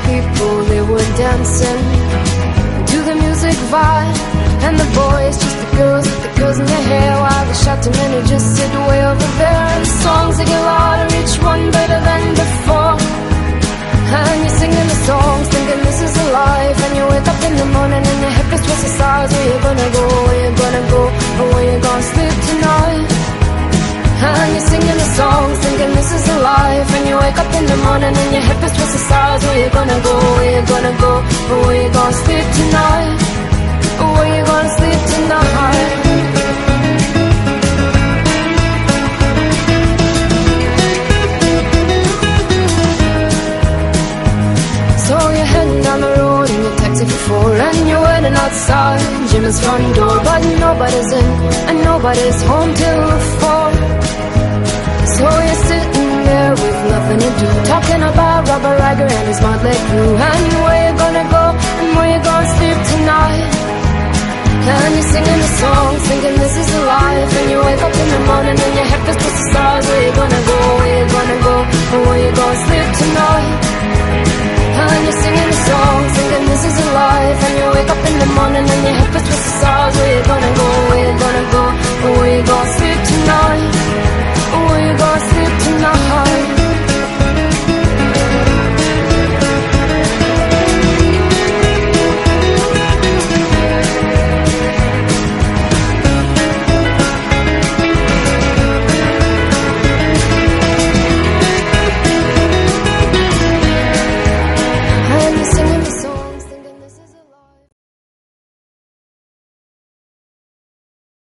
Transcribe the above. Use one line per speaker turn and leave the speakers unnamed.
people, they were dancing to the music vibe. And the boys, just the girls in their hair, while the shouting men who just sit way over there. And the songs they get louder, each one better than before. And you're singing the songs, thinking this is a life. And you wake up in the morning and your head feels twice the size. Where you gonna go, where you gonna go, or where you gonna sleep tonight? And you're singing the songs, thinking this is a life. And you wake up in the morning and your head feels twice the size. Where you gonna go, where you gonna go, or where you gonna sleep tonight? Or where you gonna sleep tonight? So you're heading down the road in your taxi for 4, and you're waiting outside Jim's front door. But nobody's in and nobody's home till 4. So you're sitting there with nothing to do, talking about Robert Riger and his motley crew. And where you gonna go and where you gonna sleep tonight? And you're singing the songs, thinking this is a life. And you wake up in the morning and your head feels just the stars. Where you gonna go, where you gonna go, or where you gonna sleep tonight? And you're singing the songs, thinking this is a life. And you wake up in the morning and your head feels just the stars. Where you gonna go?